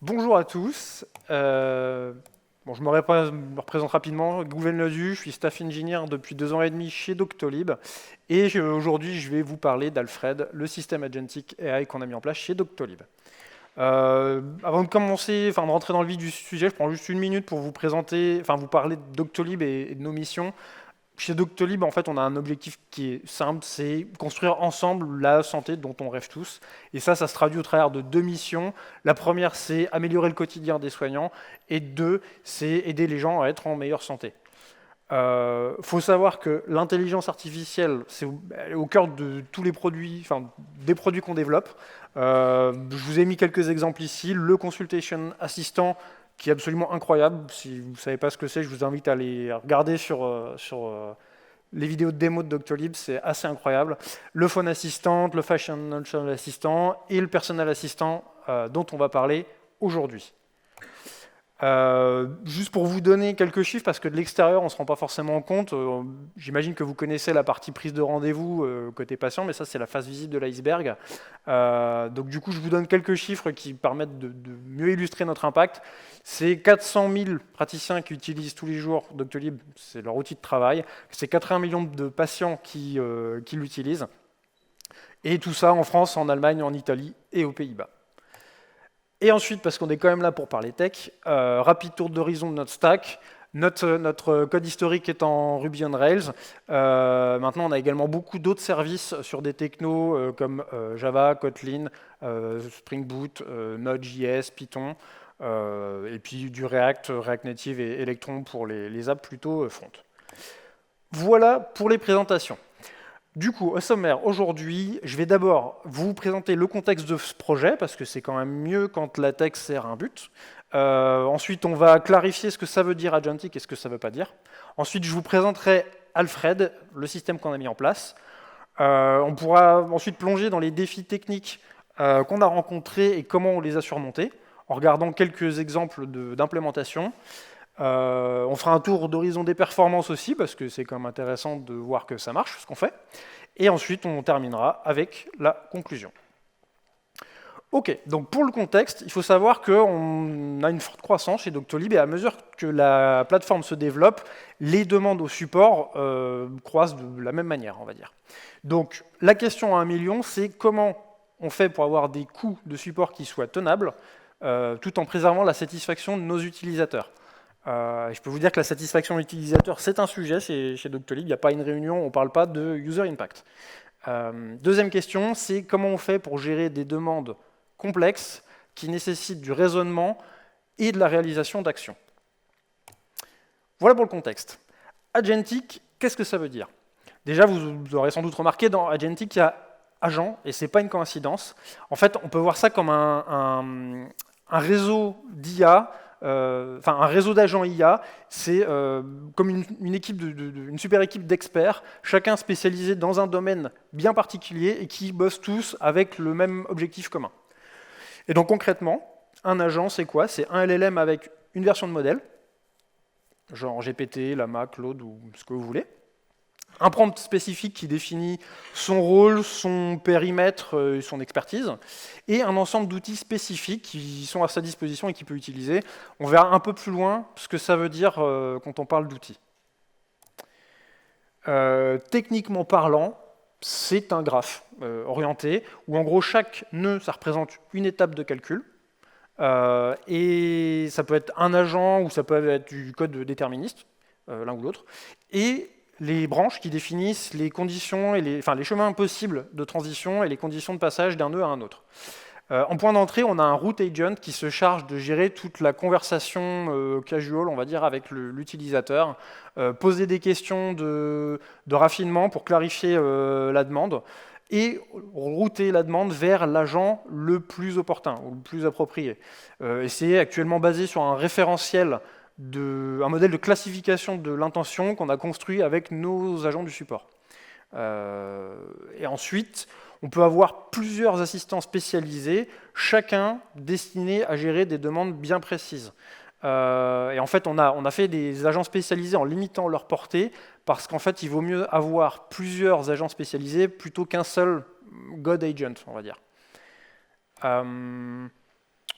Bonjour à tous. Je me représente rapidement. Gouven Ledu, je suis staff engineer depuis 2 ans et demi chez Doctolib. Et aujourd'hui, je vais vous parler d'Alfred, le système agentic AI qu'on a mis en place chez Doctolib. Avant de commencer, de rentrer dans le vif du sujet, je prends juste 1 minute pour vous présenter, vous parler de Doctolib et de nos missions. Chez Doctolib, en fait, on a un objectif qui est simple, c'est construire ensemble la santé dont on rêve tous. Et ça se traduit au travers de 2 missions. La première, c'est améliorer le quotidien des soignants. Et deux, c'est aider les gens à être en meilleure santé. Faut savoir que l'intelligence artificielle, elle est au cœur de tous les produits, des produits qu'on développe. Je vous ai mis quelques exemples ici. Le Consultation Assistant, qui est absolument incroyable. Si vous ne savez pas ce que c'est, je vous invite à aller regarder sur les vidéos de démo de Doctolib, c'est assez incroyable. Le Phone Assistant, le Financial Assistant et le Personal Assistant dont on va parler aujourd'hui. Juste pour vous donner quelques chiffres, parce que de l'extérieur, on ne se rend pas forcément compte. J'imagine que vous connaissez la partie prise de rendez-vous côté patient, mais ça, c'est la phase visible de l'iceberg. Donc du coup, je vous donne quelques chiffres qui permettent de mieux illustrer notre impact. C'est 400 000 praticiens qui utilisent tous les jours Doctolib, c'est leur outil de travail. C'est 80 millions de patients qui l'utilisent. Et tout ça en France, en Allemagne, en Italie et aux Pays-Bas. Et ensuite, parce qu'on est quand même là pour parler tech, rapide tour d'horizon de notre stack. Notre code historique est en Ruby on Rails. Maintenant, on a également beaucoup d'autres services sur des technos comme Java, Kotlin, Spring Boot, Node.js, Python, et puis du React, React Native et Electron pour les apps plutôt front. Voilà pour les présentations. Du coup, au sommaire, aujourd'hui, je vais d'abord vous présenter le contexte de ce projet, parce que c'est quand même mieux quand la tech sert un but. Ensuite, on va clarifier ce que ça veut dire agentic et ce que ça ne veut pas dire. Ensuite, je vous présenterai Alfred, le système qu'on a mis en place. On pourra ensuite plonger dans les défis techniques qu'on a rencontrés et comment on les a surmontés, en regardant quelques exemples d'implémentation. On fera un tour d'horizon des performances aussi, parce que c'est quand même intéressant de voir que ça marche, ce qu'on fait. Et ensuite, on terminera avec la conclusion. Ok, donc pour le contexte, il faut savoir qu'on a une forte croissance chez Doctolib, et à mesure que la plateforme se développe, les demandes au support croissent de la même manière, on va dire. Donc la question à 1 million, c'est comment on fait pour avoir des coûts de support qui soient tenables, tout en préservant la satisfaction de nos utilisateurs. Je peux vous dire que la satisfaction utilisateur, c'est un sujet chez Doctolib. Il n'y a pas une réunion, on ne parle pas de user impact. Deuxième question, c'est comment on fait pour gérer des demandes complexes qui nécessitent du raisonnement et de la réalisation d'actions. Voilà pour le contexte. Agentic, qu'est-ce que ça veut dire? Déjà, vous aurez sans doute remarqué, dans Agentic, il y a agent, et ce n'est pas une coïncidence. En fait, on peut voir ça comme un réseau d'IA, un réseau d'agents IA, c'est comme une super équipe d'experts, chacun spécialisé dans un domaine bien particulier et qui bossent tous avec le même objectif commun. Et donc concrètement, un agent, c'est quoi? C'est un LLM avec une version de modèle, genre GPT, Llama, Claude ou ce que vous voulez. Un prompt spécifique qui définit son rôle, son périmètre et son expertise, et un ensemble d'outils spécifiques qui sont à sa disposition et qu'il peut utiliser. On verra un peu plus loin ce que ça veut dire quand on parle d'outils. Techniquement parlant, c'est un graphe orienté, où en gros chaque nœud, ça représente une étape de calcul, et ça peut être un agent ou ça peut être du code déterministe, l'un ou l'autre, et les branches qui définissent les conditions et les chemins possibles de transition et les conditions de passage d'un nœud à un autre. En point d'entrée, on a un root agent qui se charge de gérer toute la conversation casual, on va dire, avec l'utilisateur, poser des questions de raffinement pour clarifier la demande et router la demande vers l'agent le plus opportun ou le plus approprié. Et c'est actuellement basé sur un référentiel un modèle de classification de l'intention qu'on a construit avec nos agents du support. Et ensuite, on peut avoir plusieurs assistants spécialisés, chacun destiné à gérer des demandes bien précises. Et en fait, on a fait des agents spécialisés en limitant leur portée, parce qu'en fait, il vaut mieux avoir plusieurs agents spécialisés plutôt qu'un seul God Agent, on va dire.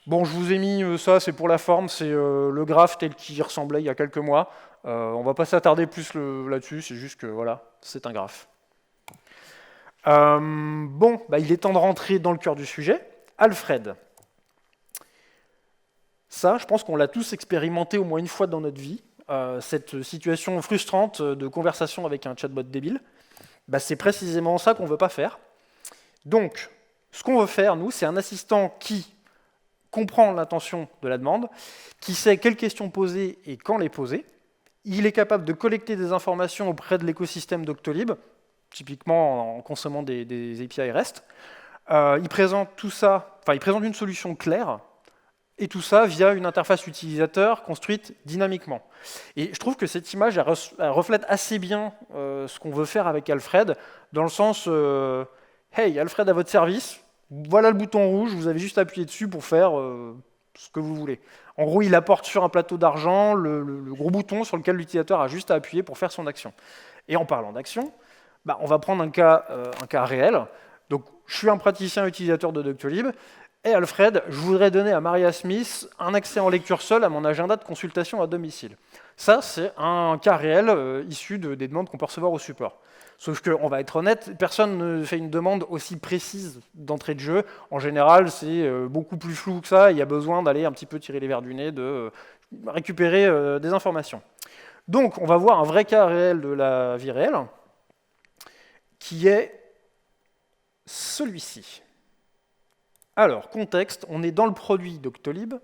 Bon, je vous ai mis ça, c'est pour la forme, c'est le graphe tel qu'il ressemblait il y a quelques mois. On va pas s'attarder plus là-dessus, c'est juste que voilà, c'est un graphe. Bon, bah, il est temps de rentrer dans le cœur du sujet. Alfred. Ça, je pense qu'on l'a tous expérimenté au moins une fois dans notre vie. Cette situation frustrante de conversation avec un chatbot débile, bah, c'est précisément ça qu'on ne veut pas faire. Donc, ce qu'on veut faire, nous, c'est un assistant qui comprend l'intention de la demande, qui sait quelles questions poser et quand les poser. Il est capable de collecter des informations auprès de l'écosystème Doctolib, typiquement en consommant des API REST. Il présente tout ça, enfin, il présente une solution claire, et tout ça via une interface utilisateur construite dynamiquement. Et je trouve que cette image elle reflète assez bien ce qu'on veut faire avec Alfred, dans le sens hey, Alfred à votre service, voilà le bouton rouge, vous avez juste à appuyer dessus pour faire ce que vous voulez. En gros, il apporte sur un plateau d'argent le gros bouton sur lequel l'utilisateur a juste à appuyer pour faire son action. Et en parlant d'action, bah, on va prendre un cas réel. Donc, je suis un praticien utilisateur de Doctolib, et Alfred, je voudrais donner à Maria Smith un accès en lecture seule à mon agenda de consultation à domicile. Ça, c'est un cas réel issu des demandes qu'on peut recevoir au support. Sauf qu'on va être honnête, personne ne fait une demande aussi précise d'entrée de jeu. En général, c'est beaucoup plus flou que ça, il y a besoin d'aller un petit peu tirer les verres du nez, de récupérer des informations. Donc, on va voir un vrai cas réel de la vie réelle, qui est celui-ci. Alors, contexte, on est dans le produit Doctolib,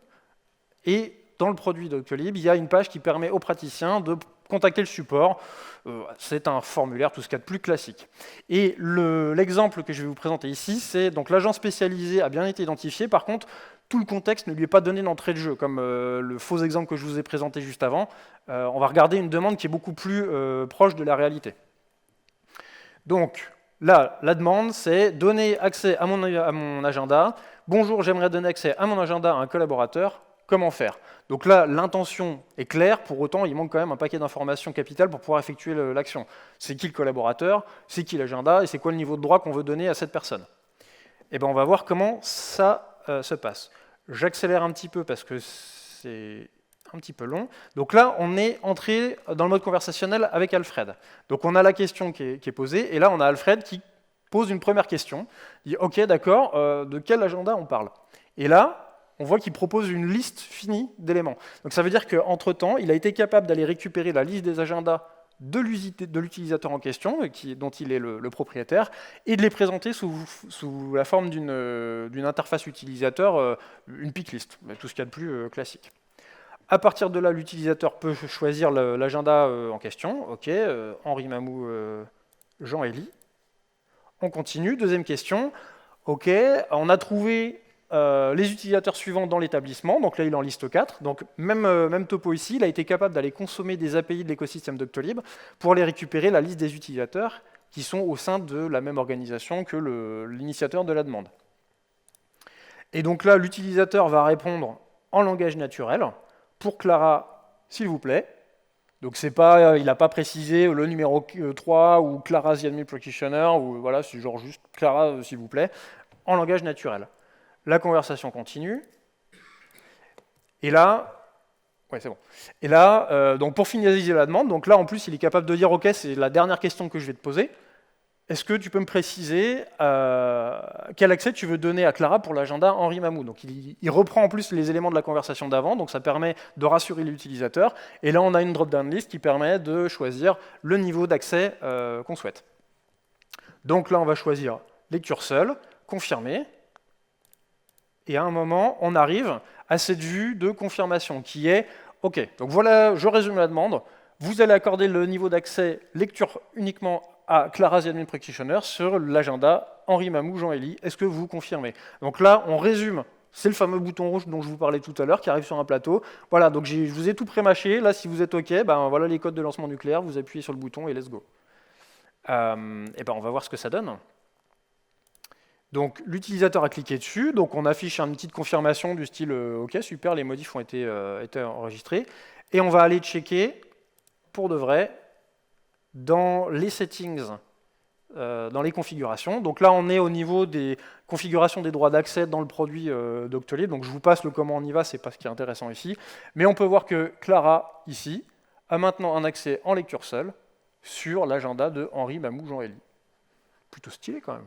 et dans le produit Doctolib, il y a une page qui permet aux praticiens de contacter le support. C'est un formulaire, tout ce qu'il y a de plus classique. Et l'exemple que je vais vous présenter ici, c'est donc l'agent spécialisé a bien été identifié, par contre, tout le contexte ne lui est pas donné d'entrée de jeu, comme le faux exemple que je vous ai présenté juste avant. On va regarder une demande qui est beaucoup plus proche de la réalité. Donc, là, la demande, c'est donner accès à mon agenda. Bonjour, j'aimerais donner accès à mon agenda à un collaborateur. Comment faire? Donc là, l'intention est claire, pour autant, il manque quand même un paquet d'informations capitales pour pouvoir effectuer l'action. C'est qui le collaborateur? C'est qui l'agenda? Et c'est quoi le niveau de droit qu'on veut donner à cette personne? Et bien, on va voir comment ça se passe. J'accélère un petit peu parce que c'est un petit peu long. Donc là, on est entré dans le mode conversationnel avec Alfred. Donc on a la question qui est posée, et là, on a Alfred qui pose une première question. Il dit, OK, d'accord, de quel agenda on parle? Et là, on voit qu'il propose une liste finie d'éléments. Donc ça veut dire qu'entre-temps, il a été capable d'aller récupérer la liste des agendas de l'utilisateur en question, dont il est le propriétaire, et de les présenter sous la forme d'une interface utilisateur, une pick list, tout ce qu'il y a de plus classique. À partir de là, l'utilisateur peut choisir l'agenda en question. OK, Henri Mamou, Jean-Élie. On continue, deuxième question. OK, on a trouvé les utilisateurs suivants dans l'établissement, donc là il en liste 4, donc même topo ici, il a été capable d'aller consommer des API de l'écosystème Doctolib pour aller récupérer la liste des utilisateurs qui sont au sein de la même organisation que l'initiateur de la demande. Et donc là, l'utilisateur va répondre en langage naturel, pour Clara, s'il vous plaît. Donc il n'a pas précisé le numéro 3 ou Clara the Admin Practitioner, ou voilà, c'est genre juste Clara, s'il vous plaît, en langage naturel. La conversation continue. Et là, ouais, c'est bon. Et là, donc pour finaliser la demande, donc là en plus il est capable de dire OK, c'est la dernière question que je vais te poser. Est-ce que tu peux me préciser quel accès tu veux donner à Clara pour l'agenda Henri Mamou? Donc il reprend en plus les éléments de la conversation d'avant, donc ça permet de rassurer l'utilisateur. Et là on a une drop-down list qui permet de choisir le niveau d'accès qu'on souhaite. Donc là on va choisir lecture seule, confirmer. Et à un moment, on arrive à cette vue de confirmation qui est OK, donc voilà, je résume la demande. Vous allez accorder le niveau d'accès lecture uniquement à Clara the Admin Practitioner sur l'agenda Henri Mamou, Jean-Élie. Est-ce que vous confirmez? Donc là, on résume. C'est le fameux bouton rouge dont je vous parlais tout à l'heure qui arrive sur un plateau. Voilà, donc je vous ai tout pré-mâché. Là, si vous êtes OK, ben voilà les codes de lancement nucléaire. Vous appuyez sur le bouton et let's go. Et ben on va voir ce que ça donne. Donc l'utilisateur a cliqué dessus, donc on affiche une petite confirmation du style OK, super, les modifs ont été enregistrés. Et on va aller checker, pour de vrai, dans les settings dans les configurations. Donc là, on est au niveau des configurations des droits d'accès dans le produit Doctolib. Donc je vous passe le comment on y va, c'est pas ce qui est intéressant ici. Mais on peut voir que Clara, ici, a maintenant un accès en lecture seule sur l'agenda de Henri, Mamou, Jean-Élie. Plutôt stylé quand même.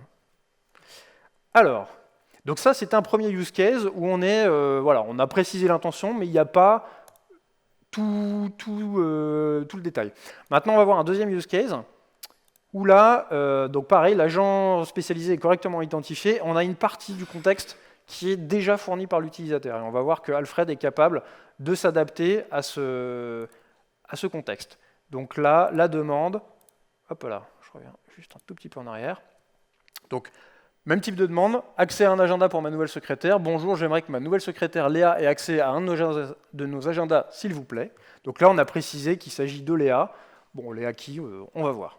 Alors, donc ça, c'est un premier use case où on est, voilà, on a précisé l'intention, mais il n'y a pas tout le détail. Maintenant, on va voir un deuxième use case où là, donc pareil, l'agent spécialisé est correctement identifié. On a une partie du contexte qui est déjà fournie par l'utilisateur. Et on va voir que Alfred est capable de s'adapter à ce contexte. Donc là, la demande, hop là, je reviens juste un tout petit peu en arrière. Donc, même type de demande, accès à un agenda pour ma nouvelle secrétaire. Bonjour, j'aimerais que ma nouvelle secrétaire Léa ait accès à un de nos agendas, s'il vous plaît. Donc là, on a précisé qu'il s'agit de Léa. Bon, Léa qui, on va voir.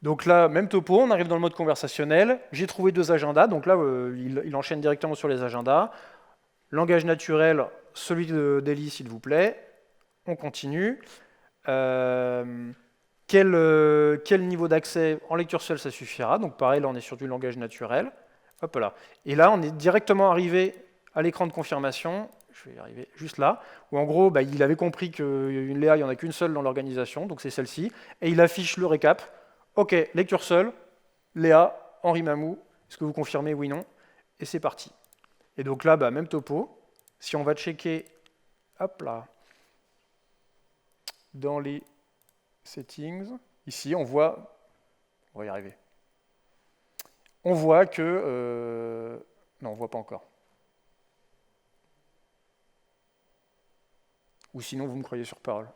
Donc là, même topo, on arrive dans le mode conversationnel. J'ai trouvé 2 agendas, donc là, il enchaîne directement sur les agendas. Langage naturel, celui d'Elie, s'il vous plaît. On continue. Quel niveau d'accès en lecture seule, ça suffira. Donc pareil, là, on est sur du langage naturel. Hop là. Et là, on est directement arrivé à l'écran de confirmation. Je vais y arriver juste là, où en gros, il avait compris qu'une Léa, il n'y en a qu'une seule dans l'organisation, donc c'est celle-ci. Et il affiche le récap. OK, lecture seule, Léa, Henri Mamou, est-ce que vous confirmez oui, non? Et c'est parti. Et donc là, même topo. Si on va checker, hop là, dans les settings, ici, on va y arriver. On voit que... non, on ne voit pas encore. Ou sinon, vous me croyez sur parole.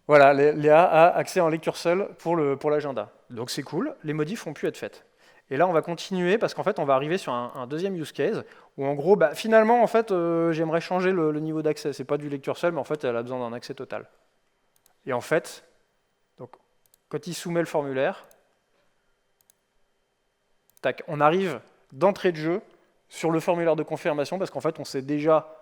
Voilà, Léa a accès en lecture seule pour l'agenda. Donc c'est cool, les modifs ont pu être faites. Et là, on va continuer parce qu'en fait, on va arriver sur un deuxième use case où en gros, finalement, en fait, j'aimerais changer le niveau d'accès. C'est pas du lecture seule, mais en fait, elle a besoin d'un accès total. Et en fait, donc, quand il soumet le formulaire, tac, on arrive d'entrée de jeu sur le formulaire de confirmation parce qu'en fait, on sait déjà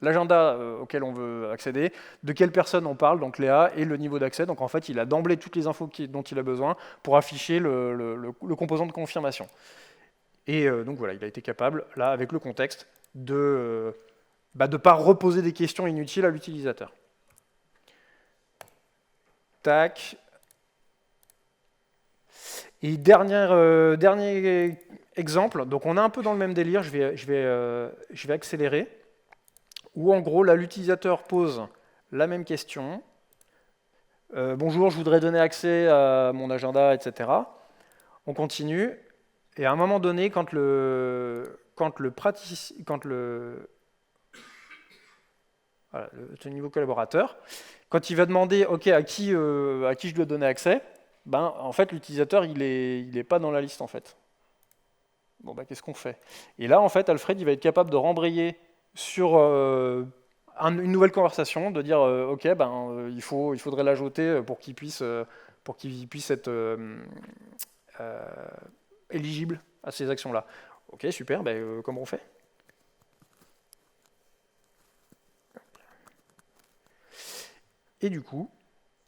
l'agenda auquel on veut accéder, de quelle personne on parle, donc Léa, et le niveau d'accès. Donc en fait, il a d'emblée toutes les infos dont il a besoin pour afficher le composant de confirmation. Et donc voilà, il a été capable, là, avec le contexte, de ne pas reposer des questions inutiles à l'utilisateur. Tac. Et dernier exemple, donc on est un peu dans le même délire, je vais accélérer, où en gros, là, l'utilisateur pose la même question. Bonjour, je voudrais donner accès à mon agenda, etc. On continue, et à un moment donné, quand le niveau collaborateur, quand il va demander OK, à qui je dois donner accès, en fait, l'utilisateur, il est pas dans la liste, en fait. Bon, qu'est-ce qu'on fait? Et là, en fait, Alfred, il va être capable de rembrayer sur une nouvelle conversation, de dire OK, il faudrait l'ajouter pour qu'il puisse être éligible à ces actions-là. OK, super, comment on fait? Et du coup,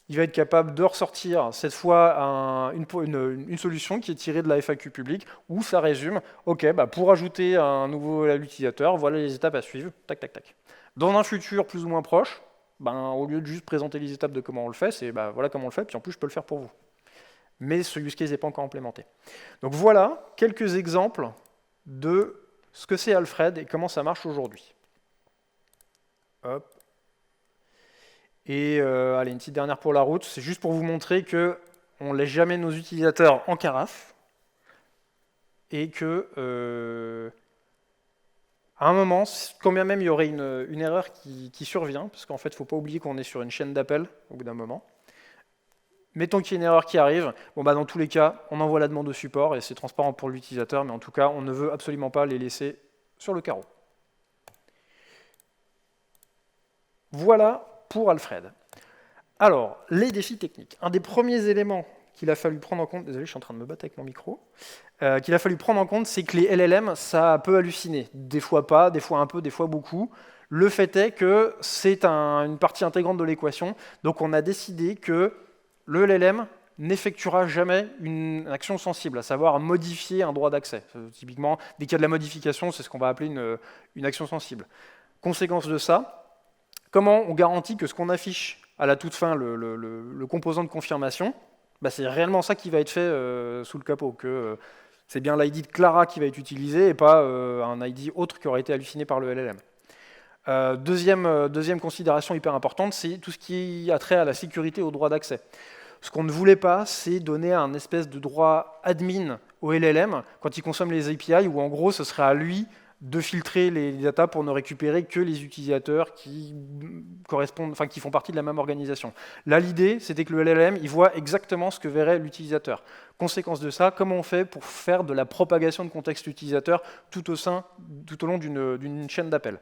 il va être capable de ressortir cette fois une solution qui est tirée de la FAQ publique où ça résume, OK, pour ajouter un nouveau à l'utilisateur, voilà les étapes à suivre, tac, tac, tac. Dans un futur plus ou moins proche, au lieu de juste présenter les étapes de comment on le fait, c'est voilà comment on le fait, puis en plus je peux le faire pour vous. Mais ce use case n'est pas encore implémenté. Donc voilà quelques exemples de ce que c'est Alfred et comment ça marche aujourd'hui. Hop. Et allez, une petite dernière pour la route, c'est juste pour vous montrer qu'on ne laisse jamais nos utilisateurs en carafe et que à un moment, quand bien même il y aurait une erreur qui survient, parce qu'en fait, il ne faut pas oublier qu'on est sur une chaîne d'appel au bout d'un moment, mettons qu'il y ait une erreur qui arrive, dans tous les cas, on envoie la demande au support et c'est transparent pour l'utilisateur, mais en tout cas, on ne veut absolument pas les laisser sur le carreau. Voilà pour Alfred. Alors, les défis techniques. Un des premiers éléments qu'il a fallu prendre en compte, désolé, je suis en train de me battre avec mon micro, qu'il a fallu prendre en compte, c'est que les LLM, ça peut halluciner. Des fois pas, des fois un peu, des fois beaucoup. Le fait est que c'est une partie intégrante de l'équation, donc on a décidé que le LLM n'effectuera jamais une action sensible, à savoir modifier un droit d'accès. Typiquement, dès qu'il y a de la modification, c'est ce qu'on va appeler une action sensible. Conséquence de ça, comment on garantit que ce qu'on affiche à la toute fin, le composant de confirmation, bah c'est réellement ça qui va être fait sous le capot, que c'est bien l'ID de Clara qui va être utilisé et pas un ID autre qui aurait été halluciné par le LLM. Deuxième considération hyper importante, c'est tout ce qui a trait à la sécurité au droit d'accès. Ce qu'on ne voulait pas, c'est donner un espèce de droit admin au LLM quand il consomme les API, où en gros, ce serait à lui de filtrer les data pour ne récupérer que les utilisateurs qui font partie de la même organisation. Là, l'idée, c'était que le LLM, il voit exactement ce que verrait l'utilisateur. Conséquence de ça, comment on fait pour faire de la propagation de contexte utilisateur tout au long d'une chaîne d'appel.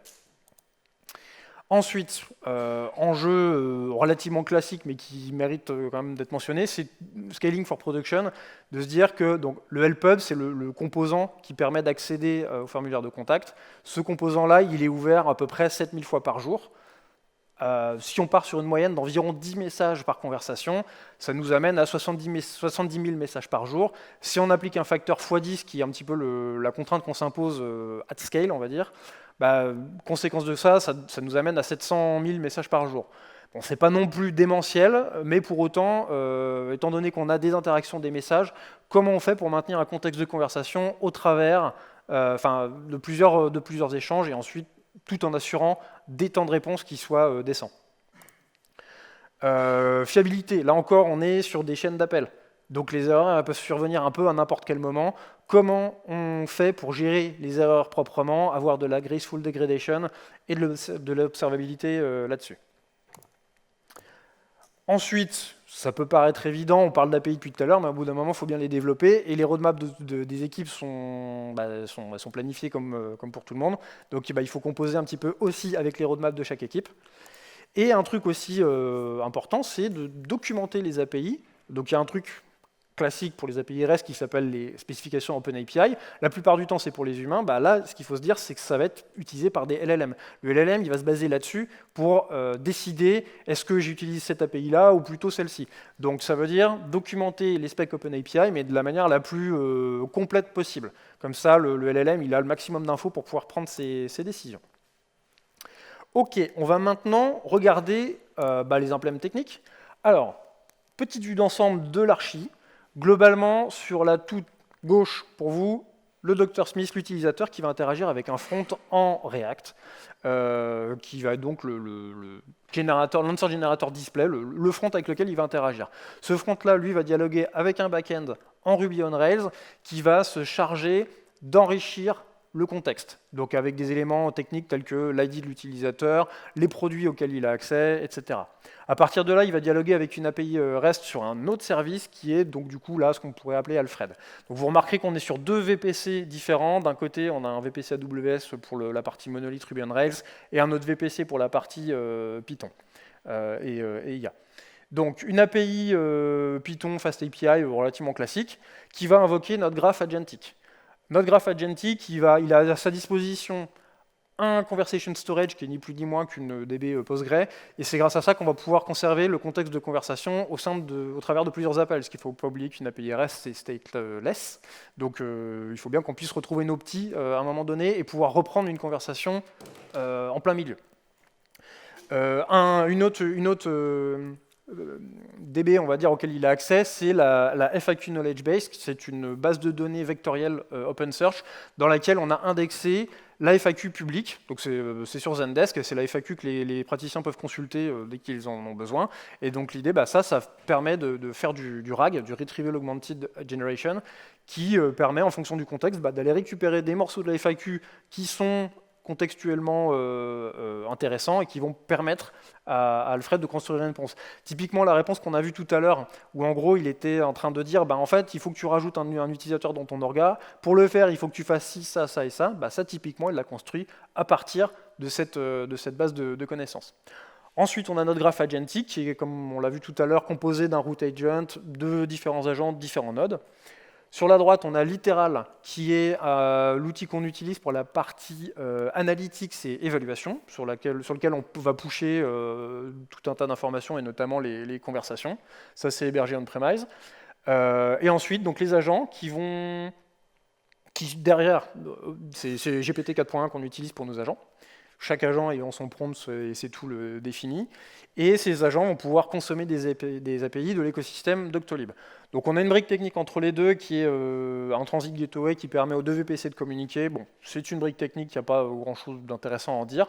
Ensuite, enjeu relativement classique, mais qui mérite quand même d'être mentionné, c'est scaling for production, de se dire que donc, le help-hub, c'est le composant qui permet d'accéder au formulaire de contact. Ce composant-là, il est ouvert à peu près 7000 fois par jour. Si on part sur une moyenne d'environ 10 messages par conversation, ça nous amène à 70 000 messages par jour. Si on applique un facteur x10, qui est un petit peu la contrainte qu'on s'impose at scale, on va dire, bah, conséquence de ça nous amène à 700 000 messages par jour. Bon, c'est pas non plus démentiel, mais pour autant, étant donné qu'on a des interactions des messages, comment on fait pour maintenir un contexte de conversation au travers de plusieurs échanges, et ensuite tout en assurant des temps de réponse qui soient décents. Fiabilité, là encore, on est sur des chaînes d'appel. Donc les erreurs peuvent survenir un peu à n'importe quel moment. Comment on fait pour gérer les erreurs proprement, avoir de la graceful degradation et de l'observabilité là-dessus. Ensuite, ça peut paraître évident, on parle d'API depuis tout à l'heure, mais au bout d'un moment, il faut bien les développer. Et les roadmaps des équipes sont planifiées comme pour tout le monde. Donc il faut composer un petit peu aussi avec les roadmaps de chaque équipe. Et un truc aussi important, c'est de documenter les API. Donc il y a un truc classique pour les API REST qui s'appelle les spécifications OpenAPI. La plupart du temps, c'est pour les humains. Bah, là, ce qu'il faut se dire, c'est que ça va être utilisé par des LLM. Le LLM, il va se baser là-dessus pour décider est-ce que j'utilise cette API-là ou plutôt celle-ci. Donc ça veut dire documenter les specs OpenAPI, mais de la manière la plus complète possible. Comme ça, le LLM, il a le maximum d'infos pour pouvoir prendre ses décisions. Ok, on va maintenant regarder les impléments techniques. Alors, petite vue d'ensemble de l'archi. Globalement, sur la toute gauche, pour vous, le Dr Smith, l'utilisateur, qui va interagir avec un front en React, qui va être donc l'Answer Generator Display, le front avec lequel il va interagir. Ce front-là, lui, va dialoguer avec un back-end en Ruby on Rails, qui va se charger d'enrichir le contexte, donc avec des éléments techniques tels que l'ID de l'utilisateur, les produits auxquels il a accès, etc. À partir de là, il va dialoguer avec une API REST sur un autre service qui est donc du coup là ce qu'on pourrait appeler Alfred. Donc vous remarquerez qu'on est sur deux VPC différents. D'un côté, on a un VPC AWS pour la partie monolith Ruby on Rails et un autre VPC pour la partie Python et IA. Donc une API Python Fast API relativement classique qui va invoquer notre graph agentic. Notre graph agentic, il a à sa disposition un conversation storage qui est ni plus ni moins qu'une DB Postgre, et c'est grâce à ça qu'on va pouvoir conserver le contexte de conversation au travers de plusieurs appels. Ce qu'il ne faut pas oublier qu'une API REST, c'est stateless, donc il faut bien qu'on puisse retrouver nos petits à un moment donné et pouvoir reprendre une conversation en plein milieu. Une autre DB, on va dire, auquel il a accès, c'est la FAQ Knowledge Base. C'est une base de données vectorielle OpenSearch dans laquelle on a indexé la FAQ publique. Donc c'est sur Zendesk, et c'est la FAQ que les praticiens peuvent consulter dès qu'ils en ont besoin. Et donc l'idée, ça permet de faire du RAG, du Retrieval Augmented Generation, qui permet, en fonction du contexte, d'aller récupérer des morceaux de la FAQ qui sont contextuellement intéressants et qui vont permettre à Alfred de construire une réponse. Typiquement, la réponse qu'on a vue tout à l'heure, où en gros il était en train de dire en fait, il faut que tu rajoutes un utilisateur dans ton orga. Pour le faire, il faut que tu fasses ci, ça, ça et ça. Ça, typiquement, il l'a construit à partir de cette base de connaissances. Ensuite, on a notre graph agentic, qui est, comme on l'a vu tout à l'heure, composé d'un root agent, de différents agents, différents nodes. Sur la droite, on a Littéral, qui est l'outil qu'on utilise pour la partie analytics et évaluation, sur lequel on va pusher tout un tas d'informations, et notamment les conversations. Ça, c'est hébergé on-premise. Et ensuite, donc, les agents qui derrière, c'est GPT 4.1 qu'on utilise pour nos agents. Chaque agent ayant son prompt et c'est tout le défini. Et ces agents vont pouvoir consommer des API de l'écosystème Doctolib. Donc on a une brique technique entre les deux qui est un transit gateway qui permet aux deux VPC de communiquer. Bon, c'est une brique technique, il n'y a pas grand-chose d'intéressant à en dire.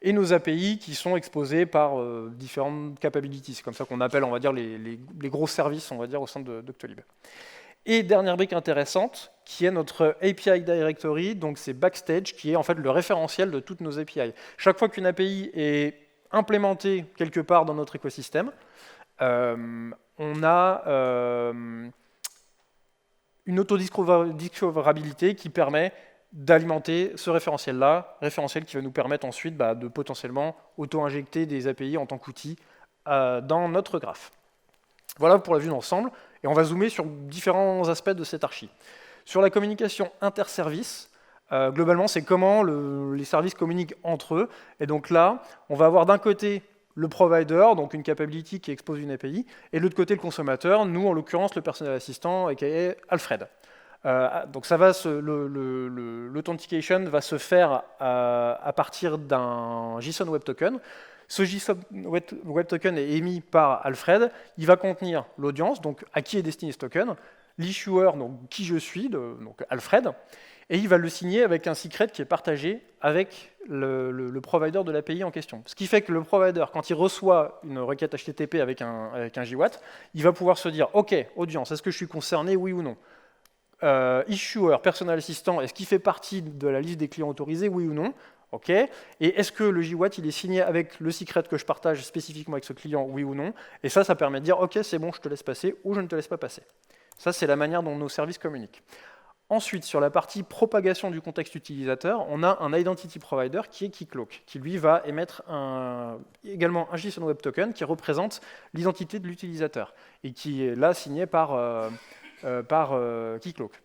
Et nos API qui sont exposés par différentes capabilities. C'est comme ça qu'on appelle, on va dire, les gros services, on va dire, au sein de Doctolib. Et dernière brique intéressante, qui est notre API Directory, donc c'est Backstage, qui est en fait le référentiel de toutes nos API. Chaque fois qu'une API est implémentée quelque part dans notre écosystème, on a une autodiscoverabilité qui permet d'alimenter ce référentiel-là, référentiel qui va nous permettre ensuite de potentiellement auto-injecter des API en tant qu'outil dans notre graphe. Voilà pour la vue d'ensemble, et on va zoomer sur différents aspects de cette archi. Sur la communication inter-service, globalement, c'est comment les services communiquent entre eux. Et donc là, on va avoir d'un côté le provider, donc une capability qui expose une API, et de l'autre côté, le consommateur, nous, en l'occurrence, le personnel assistant, aka Alfred. Donc ça va l'authentication va se faire à partir d'un JSON Web Token. Ce JSON Web Token est émis par Alfred. Il va contenir l'audience, donc à qui est destiné ce token, l'issuer, donc qui je suis, donc Alfred, et il va le signer avec un secret qui est partagé avec le provider de l'API en question. Ce qui fait que le provider, quand il reçoit une requête HTTP avec un JWT, il va pouvoir se dire « Ok, audience, est-ce que je suis concerné, oui ou non ?» Issuer, personnel assistant, est-ce qu'il fait partie de la liste des clients autorisés, oui ou non? Ok. Et est-ce que le JWT il est signé avec le secret que je partage spécifiquement avec ce client, oui ou non? Et ça permet de dire, ok, c'est bon, je te laisse passer, ou je ne te laisse pas passer. Ça, c'est la manière dont nos services communiquent. Ensuite, sur la partie propagation du contexte utilisateur, on a un identity provider qui est Keycloak, qui lui va émettre également un JSON Web Token qui représente l'identité de l'utilisateur, et qui est là signé par Keycloak.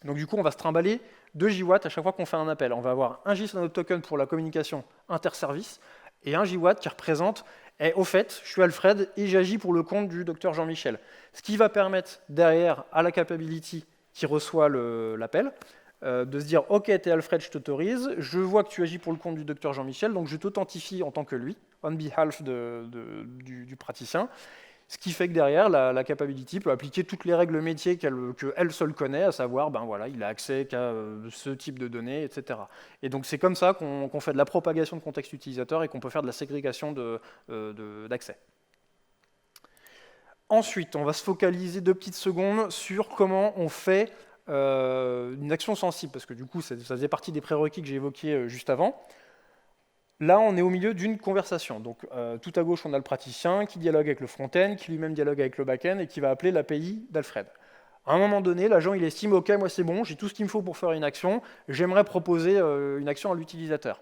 Donc du coup, on va se trimballer 2 JWT à chaque fois qu'on fait un appel. On va avoir un JSON Web Token pour la communication inter-service et un JWT qui représente au fait, je suis Alfred et j'agis pour le compte du docteur Jean-Michel. Ce qui va permettre derrière à la capability qui reçoit l'appel de se dire « Ok, t'es Alfred, je t'autorise, je vois que tu agis pour le compte du docteur Jean-Michel, donc je t'authentifie en tant que lui, on behalf du praticien. » Ce qui fait que derrière, la capability peut appliquer toutes les règles métiers qu'elle seule connaît, à savoir, il a accès qu'à ce type de données, etc. Et donc c'est comme ça qu'on fait de la propagation de contexte utilisateur et qu'on peut faire de la ségrégation d'accès. Ensuite, on va se focaliser 2 petites secondes sur comment on fait une action sensible, parce que du coup, ça faisait partie des prérequis que j'ai évoqués juste avant. Là, on est au milieu d'une conversation. Donc, tout à gauche, on a le praticien qui dialogue avec le front-end, qui lui-même dialogue avec le back-end et qui va appeler l'API d'Alfred. À un moment donné, l'agent il estime « Ok, moi c'est bon, j'ai tout ce qu'il me faut pour faire une action, j'aimerais proposer une action à l'utilisateur. »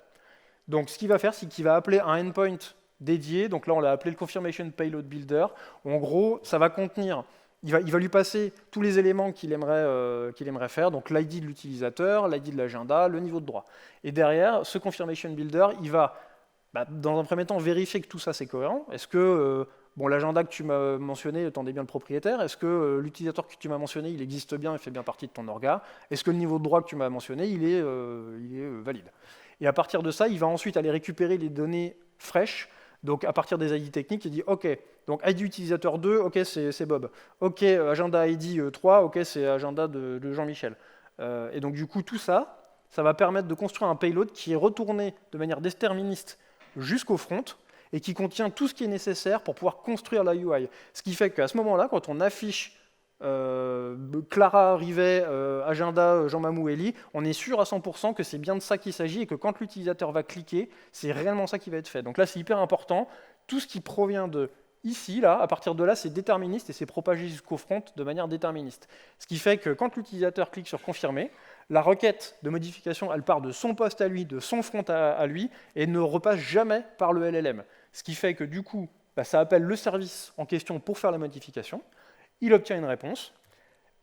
Donc, ce qu'il va faire, c'est qu'il va appeler un endpoint dédié. Donc là, on l'a appelé le Confirmation Payload Builder. En gros, ça va contenir... Il va lui passer tous les éléments qu'il aimerait faire, donc l'ID de l'utilisateur, l'ID de l'agenda, le niveau de droit. Et derrière, ce Confirmation Builder, il va, dans un premier temps, vérifier que tout ça c'est cohérent. Est-ce que l'agenda que tu m'as mentionné, t'en es bien le propriétaire? Est-ce que l'utilisateur que tu m'as mentionné, il existe bien et fait bien partie de ton orga? Est-ce que le niveau de droit que tu m'as mentionné, il est valide? Et à partir de ça, il va ensuite aller récupérer les données fraîches. Donc, à partir des ID techniques, il dit « Ok, donc ID utilisateur 2, ok, c'est Bob. Ok, agenda ID 3, ok, c'est agenda de Jean-Michel. » Et donc, du coup, tout ça, ça va permettre de construire un payload qui est retourné de manière déterministe jusqu'au front et qui contient tout ce qui est nécessaire pour pouvoir construire la UI. Ce qui fait qu'à ce moment-là, quand on affiche Clara Rivet, agenda Jean Mamou Eli, on est sûr à 100% que c'est bien de ça qu'il s'agit et que quand l'utilisateur va cliquer, c'est réellement ça qui va être fait. Donc là, c'est hyper important. Tout ce qui provient de ici, là, à partir de là, c'est déterministe et c'est propagé jusqu'au front de manière déterministe. Ce qui fait que quand l'utilisateur clique sur confirmer, la requête de modification, elle part de son poste à lui, de son front à lui, et ne repasse jamais par le LLM. Ce qui fait que du coup, ça appelle le service en question pour faire la modification. Il obtient une réponse,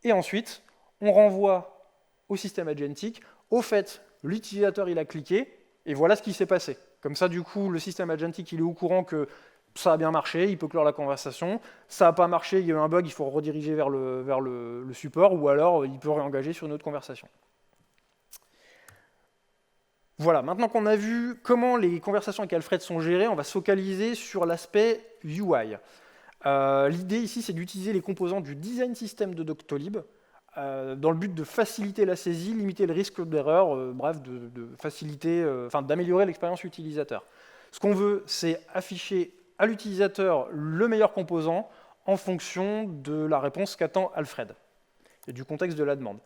et ensuite, on renvoie au système agentique, au fait, l'utilisateur il a cliqué, et voilà ce qui s'est passé. Comme ça, du coup, le système agentique il est au courant que ça a bien marché, il peut clore la conversation, ça n'a pas marché, il y a eu un bug, il faut rediriger vers le support, ou alors il peut réengager sur une autre conversation. Voilà, maintenant qu'on a vu comment les conversations avec Alfred sont gérées, on va se focaliser sur l'aspect UI. L'idée ici, c'est d'utiliser les composants du design system de Doctolib dans le but de faciliter la saisie, limiter le risque d'erreur, bref, d'améliorer l'expérience utilisateur. Ce qu'on veut, c'est afficher à l'utilisateur le meilleur composant en fonction de la réponse qu'attend Alfred et du contexte de la demande.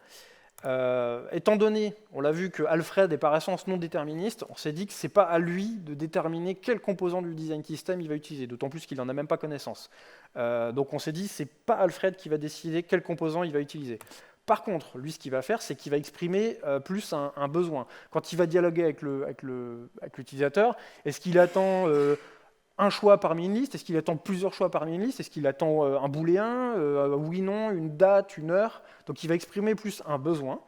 Étant donné, on l'a vu que Alfred est par essence non déterministe, on s'est dit que ce n'est pas à lui de déterminer quel composant du design system il va utiliser, d'autant plus qu'il n'en a même pas connaissance. Donc on s'est dit que ce n'est pas Alfred qui va décider quel composant il va utiliser. Par contre, lui, ce qu'il va faire, c'est qu'il va exprimer plus un besoin. Quand il va dialoguer avec l'utilisateur, est-ce qu'il attend un choix parmi une liste? Est-ce qu'il attend plusieurs choix parmi une liste? Est-ce qu'il attend un booléen, oui, non, une date, une heure? Donc il va exprimer plus un besoin.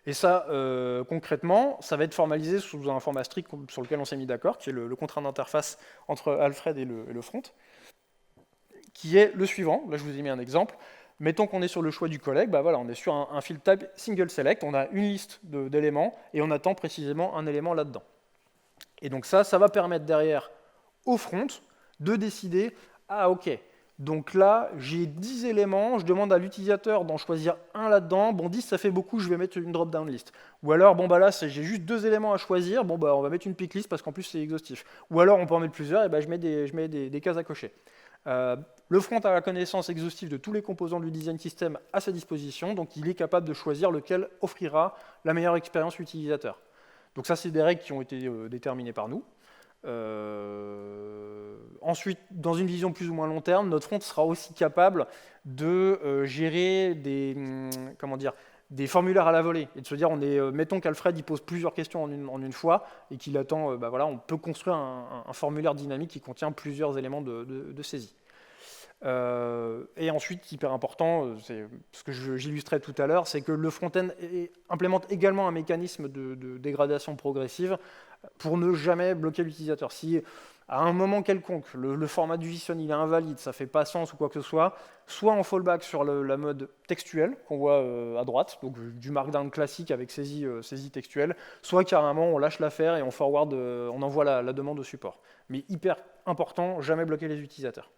Et ça, concrètement, ça va être formalisé sous un format strict sur lequel on s'est mis d'accord, qui est le contrat d'interface entre Alfred et le front, qui est le suivant. Là, je vous ai mis un exemple. Mettons qu'on est sur le choix du collègue, bah voilà, on est sur un field type single select, on a une liste d'éléments, et on attend précisément un élément là-dedans. Et donc ça va permettre derrière au front de décider, ah ok, donc là j'ai 10 éléments, je demande à l'utilisateur d'en choisir un là-dedans, bon 10 ça fait beaucoup, je vais mettre une drop-down list. Ou alors, bon bah là j'ai juste 2 éléments à choisir, bon bah on va mettre une pick list parce qu'en plus c'est exhaustif. Ou alors on peut en mettre plusieurs, et bah je mets des cases à cocher. Le front a la connaissance exhaustive de tous les composants du design system à sa disposition, donc il est capable de choisir lequel offrira la meilleure expérience utilisateur. Donc ça c'est des règles qui ont été déterminées par nous. Ensuite, dans une vision plus ou moins long terme, notre front sera aussi capable de gérer des formulaires à la volée et de se dire, mettons qu'Alfred il pose plusieurs questions en une fois et qu'il attend, voilà, on peut construire un formulaire dynamique qui contient plusieurs éléments de saisie. Et ensuite, hyper important, c'est ce que j'illustrais tout à l'heure, c'est que le front-end implémente également un mécanisme de dégradation progressive pour ne jamais bloquer l'utilisateur. Si à un moment quelconque, le format du JSON il est invalide, ça ne fait pas sens ou quoi que ce soit on fallback sur la mode textuelle qu'on voit à droite, donc du markdown classique avec saisie textuelle, soit carrément on lâche l'affaire et on forward, on envoie la demande au support. Mais hyper important, jamais bloquer les utilisateurs.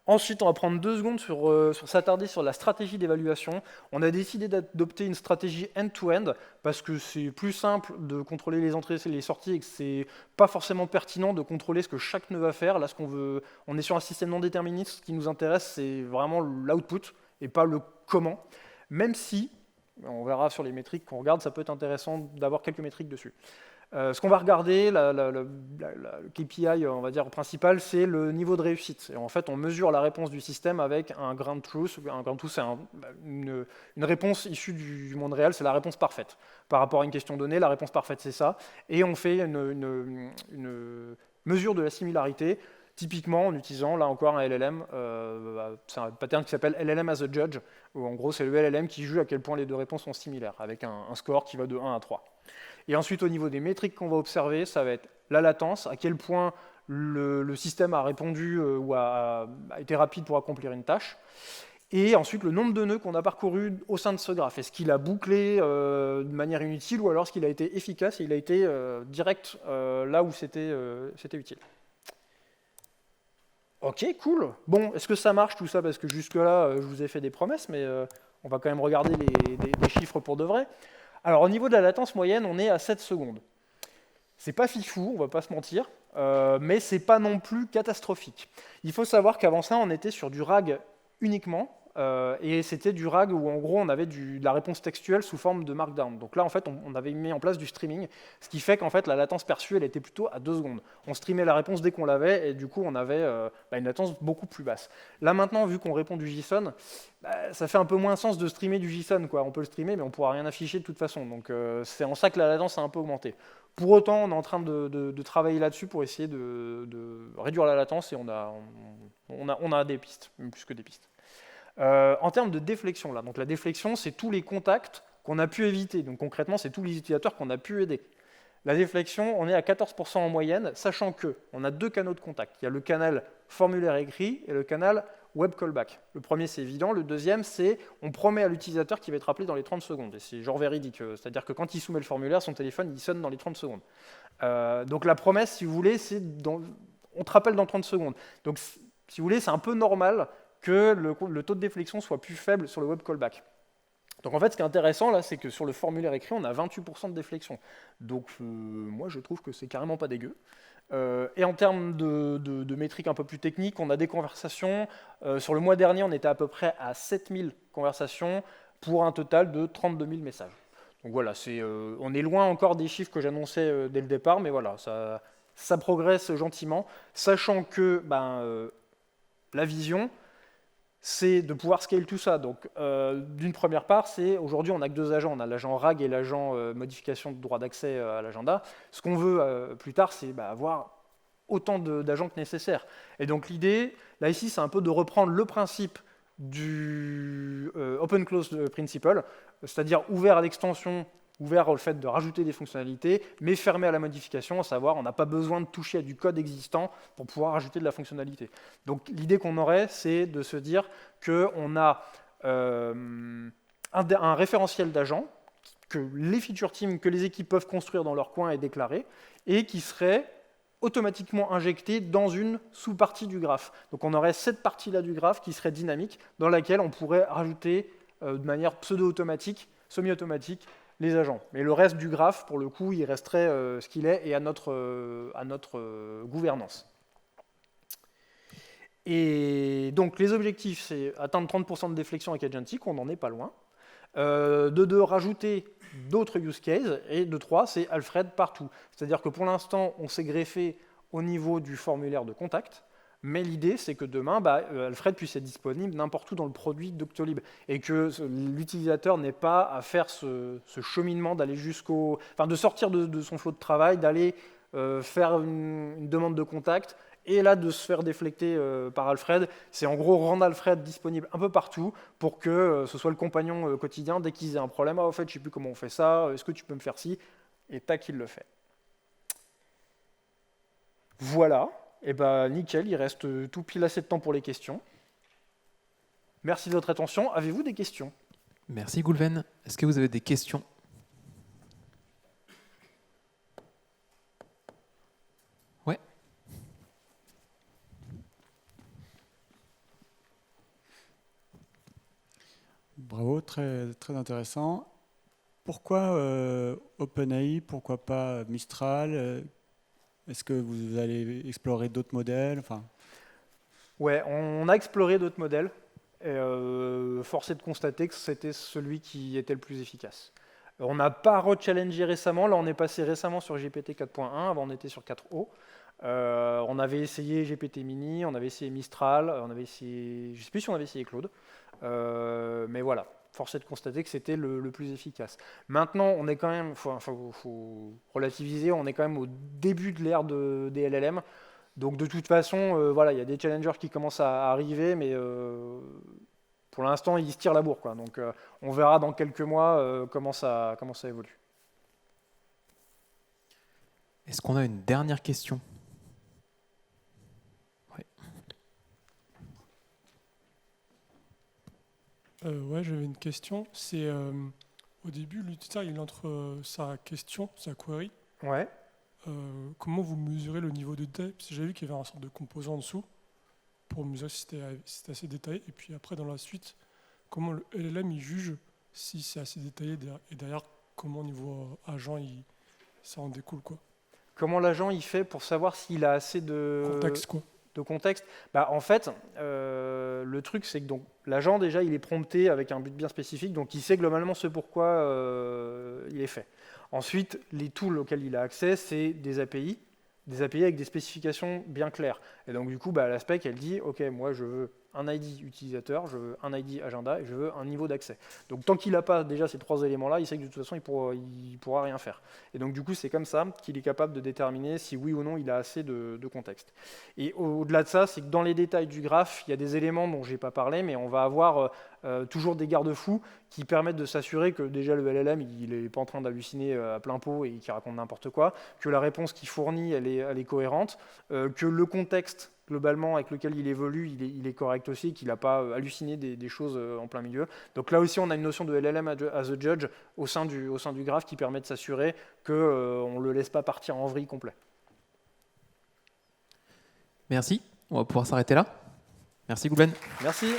Ensuite, on va prendre 2 secondes sur s'attarder sur la stratégie d'évaluation. On a décidé d'adopter une stratégie end-to-end parce que c'est plus simple de contrôler les entrées et les sorties et que c'est pas forcément pertinent de contrôler ce que chaque nœud va faire. Là, on est sur un système non déterministe. Ce qui nous intéresse, c'est vraiment l'output et pas le comment. Même si, on verra sur les métriques qu'on regarde, ça peut être intéressant d'avoir quelques métriques dessus. Ce qu'on va regarder, le KPI on va dire, principal, c'est le niveau de réussite. Et en fait, on mesure la réponse du système avec un ground truth. Un ground truth, c'est une réponse issue du monde réel, c'est la réponse parfaite. Par rapport à une question donnée, la réponse parfaite, c'est ça. Et on fait une mesure de la similarité, typiquement en utilisant, là encore, un LLM. C'est un pattern qui s'appelle LLM as a judge, où en gros, c'est le LLM qui juge à quel point les deux réponses sont similaires, avec un score qui va de 1 à 3. Et ensuite, au niveau des métriques qu'on va observer, ça va être la latence, à quel point le système a répondu ou a été rapide pour accomplir une tâche. Et ensuite, le nombre de nœuds qu'on a parcourus au sein de ce graphe. Est-ce qu'il a bouclé de manière inutile ou alors est-ce qu'il a été efficace et il a été direct là où c'était utile. Ok, cool. Bon, est-ce que ça marche tout ça? Parce que jusque-là, je vous ai fait des promesses, mais on va quand même regarder des chiffres pour de vrai. Alors au niveau de la latence moyenne, on est à 7 secondes. C'est pas fifou, on va pas se mentir, mais c'est pas non plus catastrophique. Il faut savoir qu'avant ça, on était sur du RAG uniquement, et c'était du RAG où en gros on avait de la réponse textuelle sous forme de markdown. Donc là en fait on avait mis en place du streaming, ce qui fait qu'en fait la latence perçue elle était plutôt à 2 secondes. On streamait la réponse dès qu'on l'avait et du coup on avait une latence beaucoup plus basse. Là maintenant vu qu'on répond du JSON, ça fait un peu moins sens de streamer du JSON, quoi. On peut le streamer mais on ne pourra rien afficher de toute façon. Donc c'est en ça que la latence a un peu augmenté. Pour autant on est en train de travailler là-dessus pour essayer de réduire la latence et on a des pistes, même plus que des pistes. En termes de déflexion, là, donc la déflexion, c'est tous les contacts qu'on a pu éviter. Donc concrètement, c'est tous les utilisateurs qu'on a pu aider. La déflexion, on est à 14% en moyenne, sachant qu'on a 2 canaux de contact. Il y a le canal formulaire écrit et le canal web callback. Le premier, c'est évident. Le deuxième, c'est on promet à l'utilisateur qu'il va être appelé dans les 30 secondes. Et c'est genre véridique. C'est-à-dire que quand il soumet le formulaire, son téléphone, il sonne dans les 30 secondes. Donc la promesse, si vous voulez, c'est on te rappelle dans 30 secondes. Donc si vous voulez, c'est un peu normal que le taux de déflexion soit plus faible sur le web callback. Donc en fait, ce qui est intéressant là, c'est que sur le formulaire écrit, on a 28% de déflexion. Donc moi, je trouve que c'est carrément pas dégueu. Et en termes de métriques un peu plus techniques, on a des conversations. Sur le mois dernier, on était à peu près à 7000 conversations pour un total de 32 000 messages. Donc voilà, on est loin encore des chiffres que j'annonçais dès le départ, mais voilà, ça progresse gentiment, sachant que la vision, c'est de pouvoir scale tout ça. Donc, d'une première part, c'est aujourd'hui, on n'a que 2 agents. On a l'agent RAG et l'agent modification de droit d'accès à l'agenda. Ce qu'on veut plus tard, c'est avoir autant d'agents que nécessaire. Et donc, l'idée, là, ici, c'est un peu de reprendre le principe du Open Close Principle, c'est-à-dire ouvert à l'extension, ouvert au fait de rajouter des fonctionnalités, mais fermé à la modification, à savoir on n'a pas besoin de toucher à du code existant pour pouvoir ajouter de la fonctionnalité. Donc l'idée qu'on aurait, c'est de se dire qu'on a un référentiel d'agents que les feature teams, que les équipes peuvent construire dans leur coin et déclarer, et qui serait automatiquement injecté dans une sous-partie du graphe. Donc on aurait cette partie-là du graphe qui serait dynamique, dans laquelle on pourrait rajouter de manière pseudo-automatique, semi-automatique, les agents. Mais le reste du graphe, pour le coup, il resterait ce qu'il est et à notre gouvernance. Et donc, les objectifs, c'est atteindre 30% de déflexion avec Agentic, on n'en est pas loin. De 2, rajouter d'autres use cases. Et de 3, c'est Alfred partout. C'est-à-dire que pour l'instant, on s'est greffé au niveau du formulaire de contact. Mais l'idée, c'est que demain, Alfred puisse être disponible n'importe où dans le produit Doctolib et que l'utilisateur n'ait pas à faire ce cheminement d'aller de sortir de son flot de travail, d'aller faire une demande de contact et là de se faire déflecter par Alfred. C'est en gros rendre Alfred disponible un peu partout pour que ce soit le compagnon quotidien dès qu'ils aient un problème. En fait, je ne sais plus comment on fait ça, est-ce que tu peux me faire ci? Et tac, il le fait. Voilà. Et nickel, il reste tout pile assez de temps pour les questions. Merci de votre attention. Avez-vous des questions? Merci Goulven. Est-ce que vous avez des questions? Ouais. Bravo, très, très intéressant. Pourquoi OpenAI? Pourquoi pas Mistral? Est-ce que vous allez explorer d'autres modèles? Ouais, on a exploré d'autres modèles. Et force est de constater que c'était celui qui était le plus efficace. On n'a pas re-challengé récemment. Là, on est passé récemment sur GPT 4.1. Avant, on était sur 4o. On avait essayé GPT Mini, on avait essayé Mistral, on avait essayé, je ne sais plus si on avait essayé Claude. Mais voilà, force est de constater que c'était le plus efficace. Maintenant, on est quand même, faut relativiser, on est quand même au début de l'ère des LLM. Donc de toute façon, voilà, il y a des challengers qui commencent à arriver, mais pour l'instant, ils se tirent la bourre, quoi. Donc on verra dans quelques mois comment ça évolue. Est-ce qu'on a une dernière question? Ouais, j'avais une question. C'est au début, l'utilisateur il entre sa question, sa query. Ouais. Comment vous mesurez le niveau de détail? Parce que j'ai vu qu'il y avait un sorte de composant en dessous pour mesurer si c'était assez détaillé. Et puis après, dans la suite, comment le LLM il juge si c'est assez détaillé et derrière, comment au niveau agent ça en découle quoi? Comment l'agent il fait pour savoir s'il a assez Contexte quoi. de contexte? En fait, le truc c'est que donc l'agent déjà il est prompté avec un but bien spécifique, donc il sait globalement ce pourquoi il est fait. Ensuite, les tools auxquels il a accès, c'est des API avec des spécifications bien claires. Et donc du coup, la spec elle dit, ok, moi je veux un ID utilisateur, je veux un ID agenda et je veux un niveau d'accès. Donc tant qu'il n'a pas déjà ces 3 éléments-là, il sait que de toute façon, il pourra rien faire. Et donc du coup, c'est comme ça qu'il est capable de déterminer si oui ou non il a assez de contexte. Et au-delà de ça, c'est que dans les détails du graphe, il y a des éléments dont je n'ai pas parlé, mais on va avoir toujours des garde-fous qui permettent de s'assurer que déjà le LLM, il n'est pas en train d'halluciner à plein pot et qu'il raconte n'importe quoi, que la réponse qu'il fournit, elle est cohérente, que le contexte globalement avec lequel il évolue, il est correct aussi, qu'il n'a pas halluciné des choses en plein milieu. Donc là aussi, on a une notion de LLM as a judge au sein du graphe qui permet de s'assurer qu'on ne le laisse pas partir en vrille complet. Merci. On va pouvoir s'arrêter là. Merci Goulben. Merci.